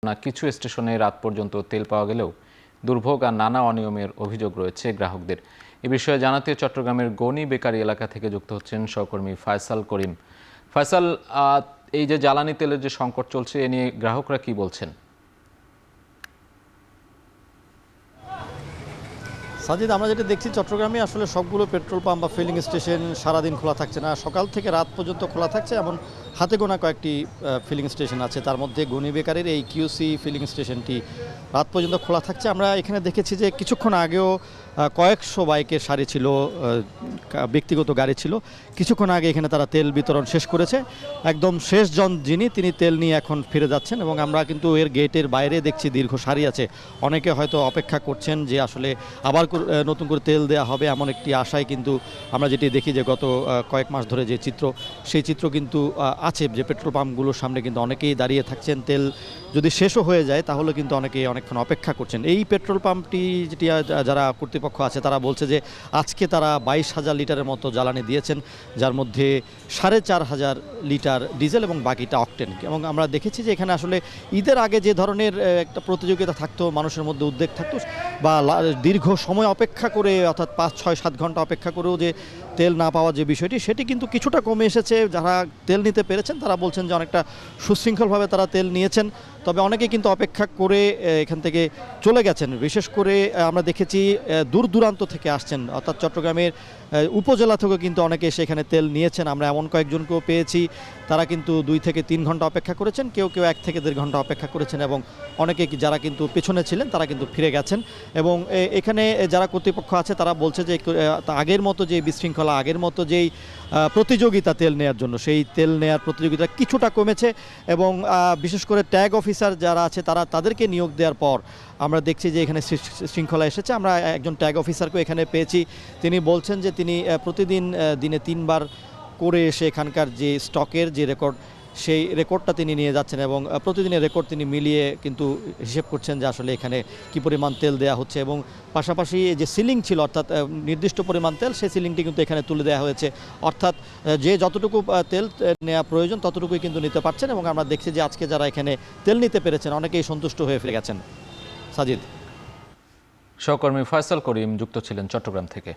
কিছু স্টেশনে রাত পর্যন্ত তেল পাওয়া গেলেও দুর্ভোগ আর নানা অনিয়মের অভিযোগ রয়েছে গ্রাহকদের। এ বিষয়ে জানাতে চট্টগ্রামের গনি বেকারি এলাকা থেকে যুক্ত হচ্ছেন সহকর্মী ফয়সাল করিম। ফয়সাল, এই যে জ্বালানি তেলের যে সংকট চলছে এ নিয়ে গ্রাহকরা কি বলছেন? সাজিদ, আমরা যেটা দেখছি চট্টগ্রামে আসলে সবগুলো পেট্রোল পাম্প বা ফিলিং স্টেশন সারাদিন খোলা থাকছে না, সকাল থেকে রাত পর্যন্ত খোলা থাকছে। এমন হাতে গোনা কয়েকটি ফিলিং স্টেশন আছে, তার মধ্যে গনি বেকারির এই কিউসি ফিলিং স্টেশনটি রাত পর্যন্ত খোলা থাকছে। আমরা এখানে দেখেছি যে কিছুক্ষণ আগেও কয়েকশো বাইকের সারি ছিল, ব্যক্তিগত গাড়ি ছিল। কিছুক্ষণ আগে এখানে তারা তেল বিতরণ শেষ করেছে। একদম শেষ জন তিনি তেল নিয়ে এখন ফিরে যাচ্ছেন এবং আমরা কিন্তু এর গেটের বাইরে দেখছি দীর্ঘ সারি আছে। অনেকে হয়তো অপেক্ষা করছেন যে আসলে আবার নতুন করে তেল দেওয়া হবে এমন একটি আশায় কিন্তু আমরা যেটি দেখি যে গত কয়েক মাস ধরে যে চিত্র, সেই চিত্র কিন্তু আছে যে পেট্রোল পাম্পগুলোর সামনে কিন্তু অনেকেই দাঁড়িয়ে থাকছেন। তেল যদি শেষও হয়ে যায় তাহলে কিন্তু অনেকেই অনেকক্ষণ অপেক্ষা করছেন। এই পেট্রোল পাম্পটি যেটি যারা কর্তৃপক্ষ আছে তারা বলছে যে আজকে তারা 22,000 লিটারের মতো জ্বালানি দিয়েছেন, যার মধ্যে 4,500 লিটার ডিজেল এবং বাকিটা অকটেন। এবং আমরা দেখেছি যে এখানে আসলে ঈদের আগে যে ধরনের একটা প্রতিযোগিতা থাকতো, মানুষের মধ্যে উদ্বেগ থাকতো বা দীর্ঘ সময় অপেক্ষা করে অর্থাৎ 5, 6, 7 ঘন্টা অপেক্ষা করেও যে তেল না পাওয়ার যে বিষয়টি, সেটি কিন্তু কিছুটা কমে এসেছে। যারা তেল নিতে পেরেছেন তারা বলছেন যে অনেকটা সুশৃঙ্খলভাবে তারা তেল নিয়েছেন। তবে অনেকে কিন্তু অপেক্ষা করে এখান থেকে চলে গেছেন। বিশেষ করে আমরা দেখেছি দূর দূরান্ত থেকে আসছেন, অর্থাৎ চট্টগ্রামের উপজেলা থেকে কিন্তু অনেকে সেখানে তেল নিয়েছেন। আমরা এমন কয়েকজনকেও পেয়েছি তারা কিন্তু 2 থেকে 3 ঘন্টা অপেক্ষা করেছেন, কেউ 1 থেকে 1.5 ঘন্টা অপেক্ষা করেছেন এবং অনেকে যারা কিন্তু পেছনে ছিলেন তারা কিন্তু ফিরে গেছেন। এবং এখানে যারা কর্তৃপক্ষ আছে তারা বলছে যে আগের মতো যে বিশৃঙ্খলা, আগের মতো যেই প্রতিযোগিতা তেল নেওয়ার জন্য, সেই তেল নেওয়ার প্রতিযোগিতা কিছুটা কমেছে। এবং বিশেষ করে ট্যাগ অফিসার যারা আছে তাদেরকে নিয়োগ দেওয়ার পর আমরা দেখছি যে এখানে শৃঙ্খলা এসেছে। আমরা একজন ট্যাগ অফিসারকে এখানে পেয়েছি, তিনি বলছেন যে তিনি প্রতিদিন দিনে 3 বার করে এসে এখানকার যে স্টকের যে রেকর্ড, সেই রেকর্ডটা তিনি নিয়ে যাচ্ছেন এবং প্রতিদিনের রেকর্ড তিনি মিলিয়ে কিন্তু হিসেব করছেন যে আসলে এখানে কি পরিমাণ তেল দেওয়া হচ্ছে। এবং পাশাপাশি যে সিলিং ছিল, অর্থাৎ নির্দিষ্ট পরিমাণ তেল, সেই সিলিংটি কিন্তু এখানে তুলে দেওয়া হয়েছে। অর্থাৎ যে যতটুকু তেল নেওয়া প্রয়োজন ততটুকুই কিন্তু নিতে পারছেন। এবং আমরা দেখছি যে আজকে যারা এখানে তেল নিতে পেরেছেন অনেকেই সন্তুষ্ট হয়ে ফিরে গেছেন। সাজিদ। সহকর্মী ফয়সাল করিম যুক্ত ছিলেন চট্টগ্রাম থেকে।